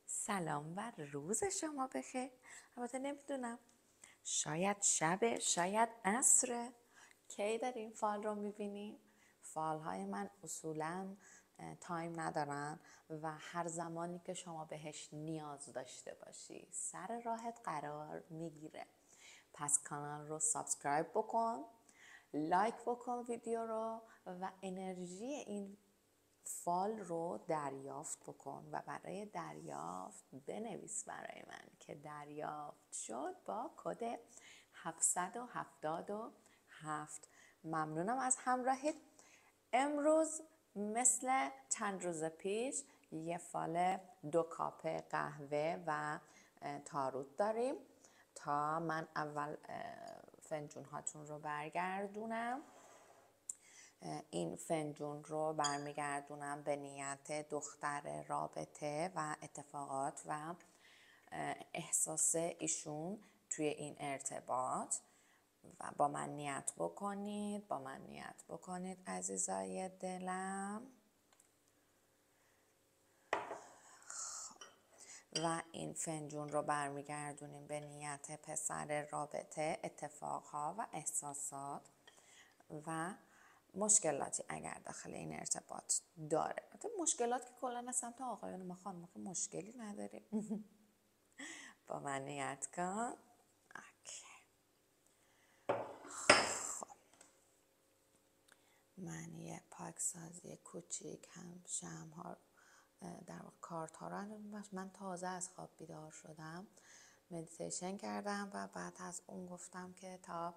سلام و روز شما بخیر. البته نمیدونم، شاید شبه، شاید عصره. کی دارین فال رو میبینین؟ فالهای من اصولاً تایم ندارن و هر زمانی که شما بهش نیاز داشته باشی سر راهت قرار میگیره. پس کانال رو سابسکرایب بکن، لایک بکن ویدیو رو و انرژی این فال رو دریافت بکن و برای دریافت بنویس برای من که دریافت شد با کد 777. ممنونم از همراهیت. امروز مثل چند روز پیش یه فال 2 کاپ قهوه و تاروت داریم تا من اول فنجون هاتون رو برگردونم. این فنجون رو برمیگردونم به نیت دختر رابطه و اتفاقات و احساس ایشون توی این ارتباط و با من نیت بکنید عزیزای دلم. و این فنجون رو برمیگردونیم به نیت پسر رابطه، اتفاقها و احساسات و مشکلاتی اگر داخل این ارتباط داره. مشکلات که کلا از سمت آقایان، ما خانم که مشکلی نداریم. با من نیت کن. خب من یه پاکسازی کوچیک هم شمع‌ها در کارت ها رو من تازه از خواب بیدار شدم، مدیتیشن کردم و بعد از اون گفتم که تا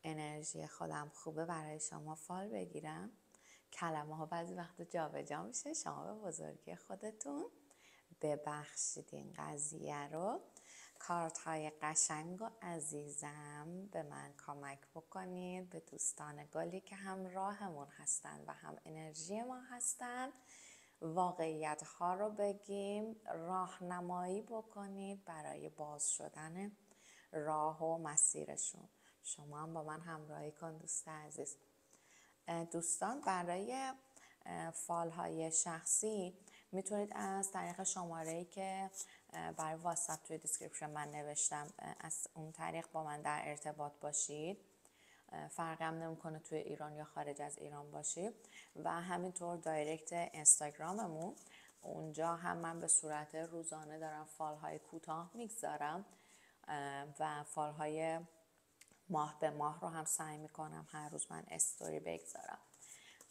انرژی خودم خوبه برای شما فال بگیرم. کلمه ها بعضی وقت جابجا میشه، شما به بزرگی خودتون ببخشید این قضیه رو. کارت های قشنگ و عزیزم به من کمک بکنید، به دوستان گلی که هم راهمون هستن و هم انرژی ما هستن، واقعیت ها رو بگیم، راهنمایی بکنید برای باز شدن راه و مسیرشون. شما هم با من همراهی کن دوست عزیز. دوستان برای فال های شخصی میتونید از طریق شماره‌ای که برای واتساپ توی دیسکریپشن من نوشتم از اون طریق با من در ارتباط باشید. فرقی هم نمیکنه توی ایران یا خارج از ایران باشید. و همینطور دایرکت اینستاگراممون، اونجا هم من به صورت روزانه دارم فال های کوتاه میگذارم و فال های ماه به ماه رو هم سعی میکنم هر روز من استوری بگذارم.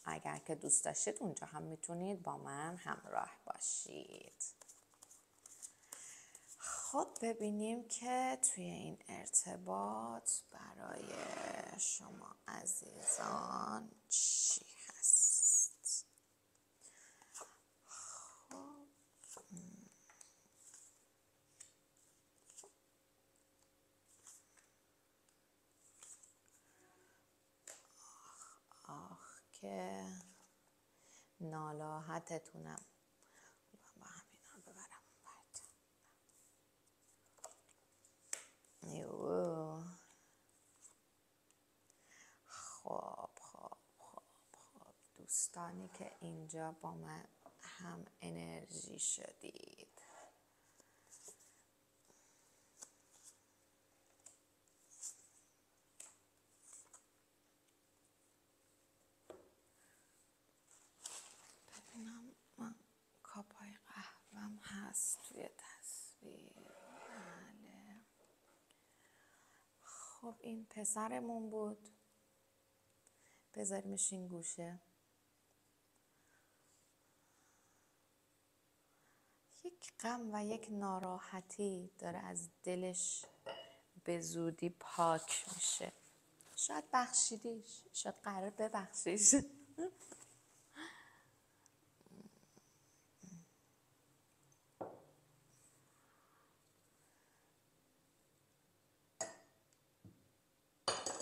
اگر که دوست داشتید اونجا هم میتونید با من همراه باشید. خب ببینیم که توی این ارتباط برای شما عزیزان چی هست. که ناراحتتونم با همینا ببرم خب دوستانی که اینجا با من هم انرژی شدید، ببینم من کاپای قهوهم هست توی تصویر. بله. خب این پسرمون بود، بذاریمش این گوشه. یک غم و یک ناراحتی داره از دلش به زودی پاک میشه. شاید بخشیدیش، شاید قرار ببخشیش.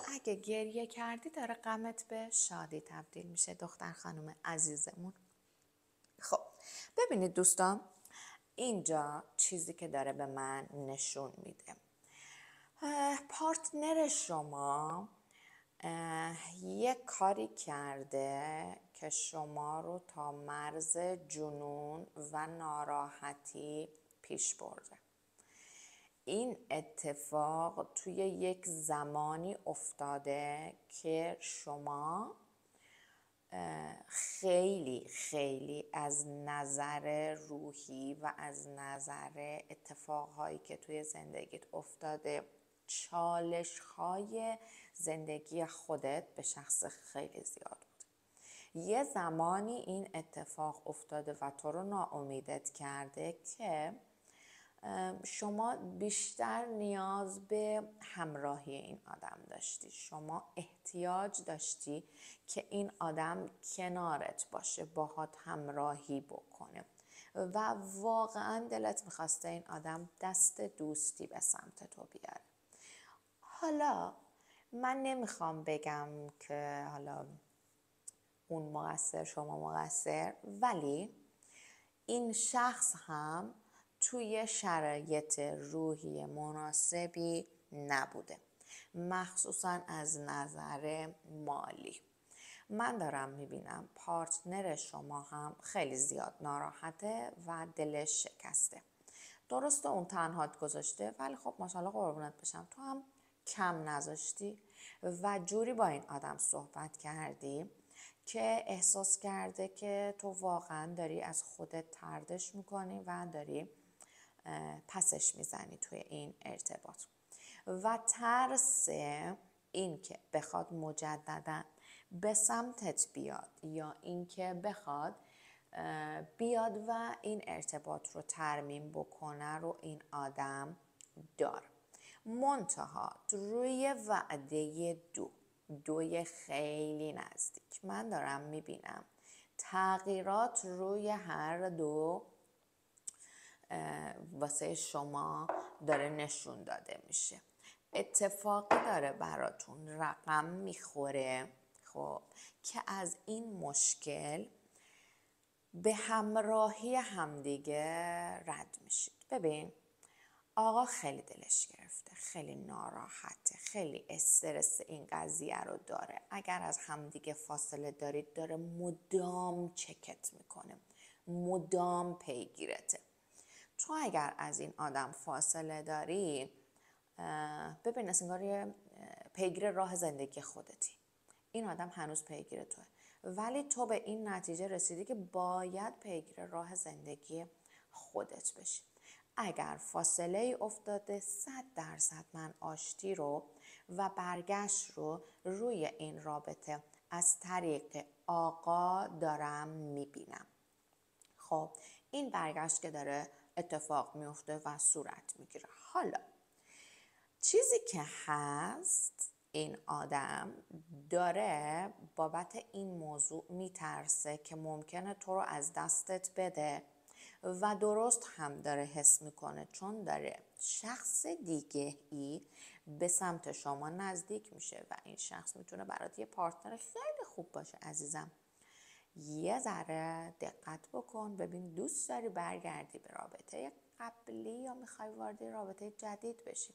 اگه گریه کردی داره غمت به شادی تبدیل میشه دختر خانم عزیزمون. خب ببینید دوستان، اینجا چیزی که داره به من نشون میده، پارتنر شما یک کاری کرده که شما رو تا مرز جنون و ناراحتی پیش برده. این اتفاق توی یک زمانی افتاده که شما خیلی خیلی از نظر روحی و از نظر اتفاقهایی که توی زندگیت افتاده، چالش‌های زندگی خودت به شخص خیلی زیاد بود. یه زمانی این اتفاق افتاده و تو رو ناامیدت کرده که شما بیشتر نیاز به همراهی این آدم داشتی. شما احتیاج داشتی که این آدم کنارت باشه، باهات همراهی بکنه و واقعا دلت میخواسته این آدم دست دوستی به سمت تو بیاره. حالا من نمیخوام بگم که حالا اون مقصر شما مقصر، ولی این شخص هم توی شرایط روحی مناسبی نبوده، مخصوصا از نظر مالی. من دارم میبینم پارتنر شما هم خیلی زیاد ناراحته و دلش شکسته. درسته اون تنهات گذاشته، ولی خب ماشاءالله قربونت بشم تو هم کم نذاشتی و جوری با این آدم صحبت کردی که احساس کرده که تو واقعا داری از خودت طردش میکنی و داری پسش میزنی توی این ارتباط و ترس این که بخواد مجددا به سمتت بیاد یا این که بخواد بیاد و این ارتباط رو ترمیم بکنه رو این آدم داره. منتها روی وعده دوی خیلی نزدیک من دارم میبینم تغییرات روی هر دو واسه شما داره نشون داده میشه. اتفاقی داره براتون رقم میخوره خب که از این مشکل به همراهی همدیگه رد میشید. ببین آقا خیلی دلش گرفته، خیلی ناراحته، خیلی استرس این قضیه رو داره. اگر از همدیگه فاصله دارید داره مدام چکت میکنه، مدام پیگیرته. تو اگر از این آدم فاصله داری ببین انگار پیگیر راه زندگی خودتی، این آدم هنوز پیگیر توه، ولی تو به این نتیجه رسیدی که باید پیگیر راه زندگی خودت بشی. اگر فاصله ای افتاده 100% من آشتی رو و برگشت رو روی این رابطه از طریق آقا دارم میبینم. خب این برگشت که داره اتفاق میفته و صورت میگیره. حالا چیزی که هست این آدم داره بابت این موضوع میترسه که ممکنه تو رو از دستت بده و درست هم داره حس میکنه، چون داره شخص دیگه ای به سمت شما نزدیک میشه و این شخص میتونه برات یه پارتنر خیلی خوب باشه. عزیزم یه ذره دقت بکن، ببین دوست داری برگردی به رابطه قبلی یا میخوای وارد رابطه جدید بشی.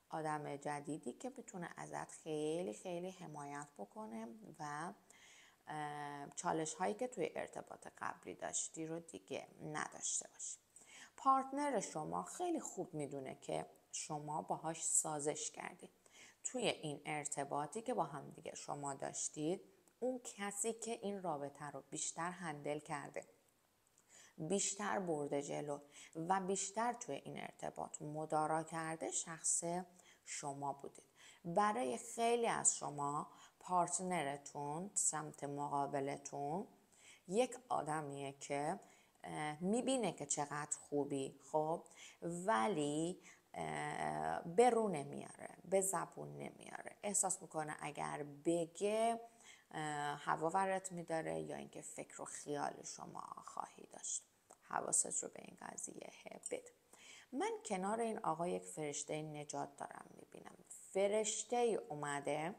آدم جدیدی که میتونه ازت خیلی خیلی حمایت بکنه و چالش هایی که توی ارتباط قبلی داشتی رو دیگه نداشته باشی. پارتنر شما خیلی خوب میدونه که شما باهاش سازش کردید. توی این ارتباطی که با هم دیگه شما داشتید، اون کسی که این رابطه رو بیشتر هندل کرده، بیشتر برده جلو و بیشتر توی این ارتباط مدارا کرده شخص شما بودید. برای خیلی از شما پارتنرتون سمت مقابلتون یک آدمیه که میبینه که چقدر خوبی خب، ولی به رو نمیاره، به زبون نمیاره. احساس میکنه اگر بگه هوا ورت میداره یا اینکه فکر و خیال شما خواهی داشت. حواست رو به این قضیه بده. من کنار این آقا یک فرشته نجات دارم میبینم. فرشته اومده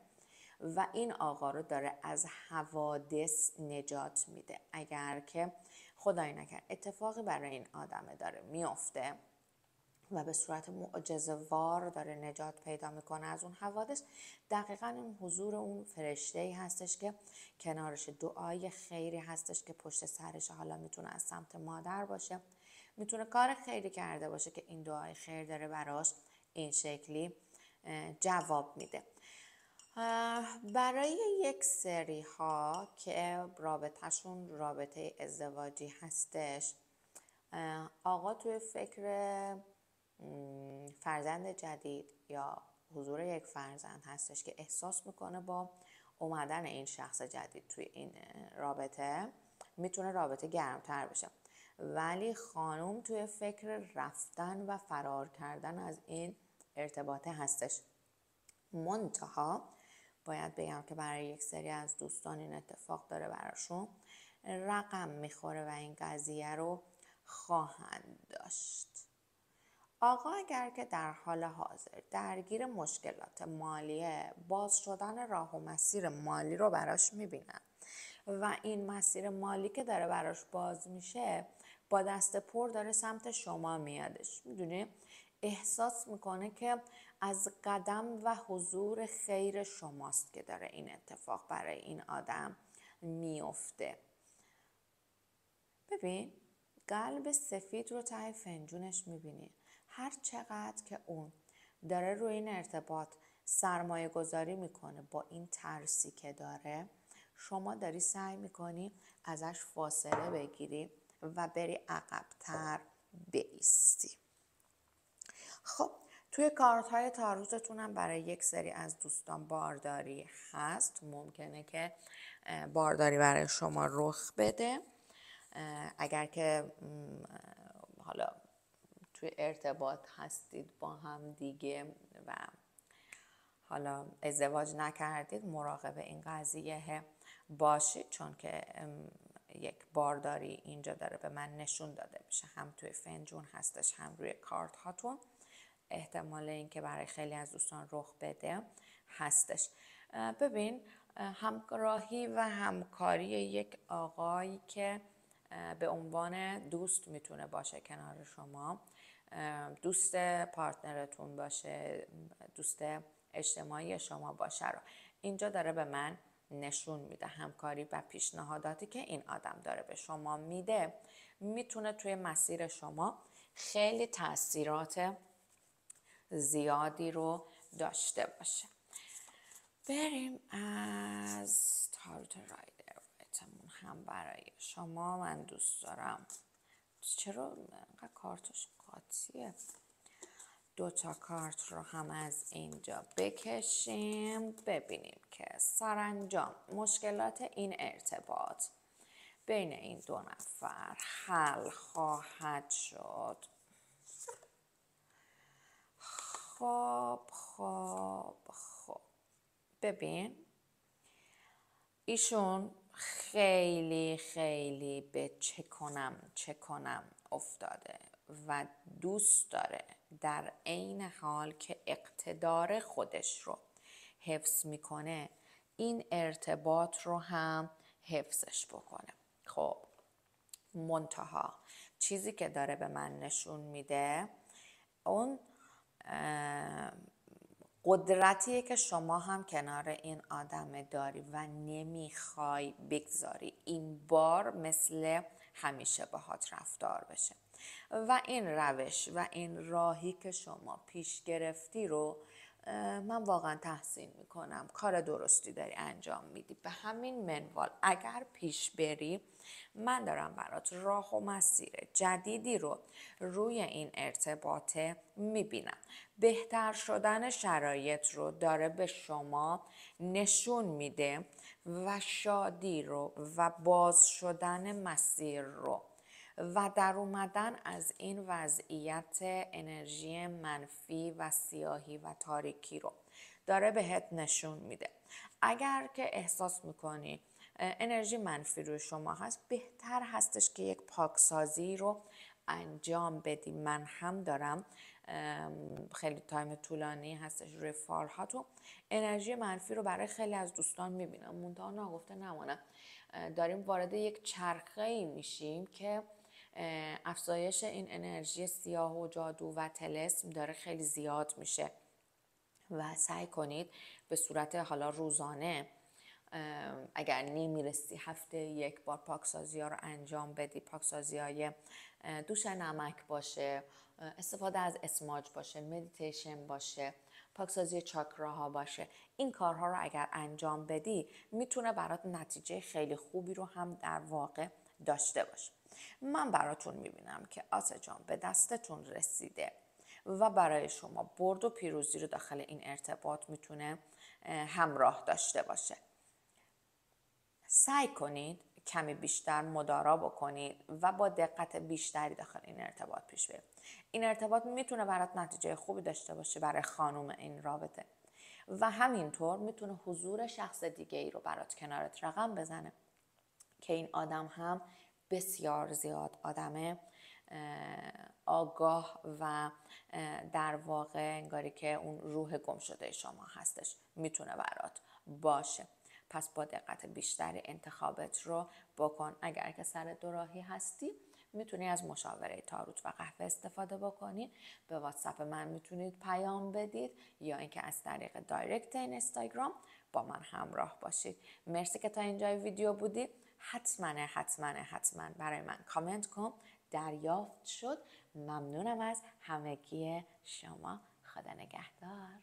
و این آقا رو داره از حوادث نجات میده. اگر که خدای نکرد اتفاقی برای این آدمه داره میفته و به صورت معجزه‌وار داره نجات پیدا میکنه از اون حوادث، دقیقاً اون حضور اون فرشته‌ای هستش که کنارش، دعای خیری هستش که پشت سرش. حالا میتونه از سمت مادر باشه، میتونه کار خیری کرده باشه که این دعای خیر داره براش این شکلی جواب میده. برای یک سری ها که رابطهشون رابطه ازدواجی هستش، آقا توی فکر فرزند جدید یا حضور یک فرزند هستش که احساس میکنه با اومدن این شخص جدید توی این رابطه میتونه رابطه گرمتر بشه، ولی خانم توی فکر رفتن و فرار کردن از این ارتباطه هستش. منتها باید بگم که برای یک سری از دوستان این اتفاق داره براشون رقم میخوره و این قضیه رو خواهند داشت. آقا اگر که در حال حاضر درگیر مشکلات مالیه، باز شدن راه و مسیر مالی رو براش میبینن و این مسیر مالی که داره براش باز میشه با دست پر داره سمت شما میادش. میدونی احساس میکنه که از قدم و حضور خیر شماست که داره این اتفاق برای این آدم میفته. ببین قلب سفید رو ته فنجونش میبینی. هر چقدر که اون داره روی این ارتباط سرمایه گذاری میکنه با این ترسی که داره، شما داری سعی میکنی ازش فاصله بگیری و بری عقب‌تر بایستی. خب توی کارت های تاروتتون هم برای یک سری از دوستان بارداری هست. ممکنه که بارداری برای شما رخ بده. اگر که حالا توی ارتباط هستید با هم دیگه و حالا ازدواج نکردید، مراقب این قضیه باشید، چون که یک بارداری اینجا داره به من نشون داده میشه، هم توی فنجون هستش هم روی کارت هاتون. احتمال این که برای خیلی از دوستان رخ بده هستش. ببین همراهی و همکاری یک آقایی که به عنوان دوست میتونه باشه کنار شما، دوست پارتنرتون باشه، دوست اجتماعی شما باشه رو اینجا داره به من نشون میده. همکاری و پیشنهاداتی که این آدم داره به شما میده میتونه توی مسیر شما خیلی تاثیرات زیادی رو داشته باشه. بریم از تاروت رایدر بایتمون هم برای شما. من دوست دارم، چرا اینقدر کارتش قاطیه؟ 2 کارت رو هم از اینجا بکشیم ببینیم که سرانجام مشکلات این ارتباط بین این 2 نفر حل خواهد شد. خب ببین ایشون خیلی به چه کنم افتاده و دوست داره در عین حال که اقتدار خودش رو حفظ میکنه این ارتباط رو هم حفظش بکنه. خب منتها چیزی که داره به من نشون میده اون قدرتیه که شما هم کنار این آدم داری و نمیخوای بگذاری این بار مثل همیشه باهات رفتار بشه و این روش و این راهی که شما پیش گرفتی رو من واقعا تحسین میکنم. کار درستی داری انجام میدی. به همین منوال اگر پیش بری من دارم برات راه و مسیر جدیدی رو روی این ارتباطه میبینم. بهتر شدن شرایط رو داره به شما نشون میده و شادی رو و باز شدن مسیر رو و در اومدن از این وضعیت انرژی منفی و سیاهی و تاریکی رو داره بهت نشون میده. اگر که احساس میکنی انرژی منفی روی شما هست، بهتر هستش که یک پاکسازی رو انجام بدی. من هم دارم خیلی تایم طولانی هستش روی فالهاتون انرژی منفی رو برای خیلی از دوستان میبینم. منتها نگفته نمانم داریم وارد یک چرخه‌ای میشیم که افزایش این انرژی سیاه و جادو و طلسم داره خیلی زیاد میشه و سعی کنید به صورت حالا روزانه اگر نمیرسی هفته یک بار پاکسازی ها رو انجام بدی. پاکسازی های دوش نمک باشه، استفاده از اسماج باشه، مدیتیشن باشه، پاکسازی چاکراها باشه. این کارها رو اگر انجام بدی میتونه برات نتیجه خیلی خوبی رو هم در واقع داشته باشه. من براتون میبینم که آسه جان به دستتون رسیده و برای شما برد و پیروزی رو داخل این ارتباط میتونه همراه داشته باشه. سعی کنید کمی بیشتر مدارا بکنید و با دقت بیشتری داخل این ارتباط پیش برید. این ارتباط میتونه برات نتیجه خوبی داشته باشه برای خانم این رابطه و همینطور میتونه حضور شخص دیگه ای رو برات کنارت رقم بزنه که این آدم هم بسیار زیاد آدم آگاه و در واقع انگاری که اون روح گم شده شما هستش، میتونه برات باشه. پس با دقت بیشتری انتخابت رو بکن. اگر که سر دوراهی هستی میتونی از مشاوره تاروت و قهوه استفاده بکنی. به واتساپ من میتونید پیام بدید یا اینکه از طریق دایرکت اینستاگرام با من همراه باشید. مرسی که تا اینجای ویدیو بودی. حتما برای من کامنت کن. دریافت شد. ممنونم از همگی شما. خدا نگهدار.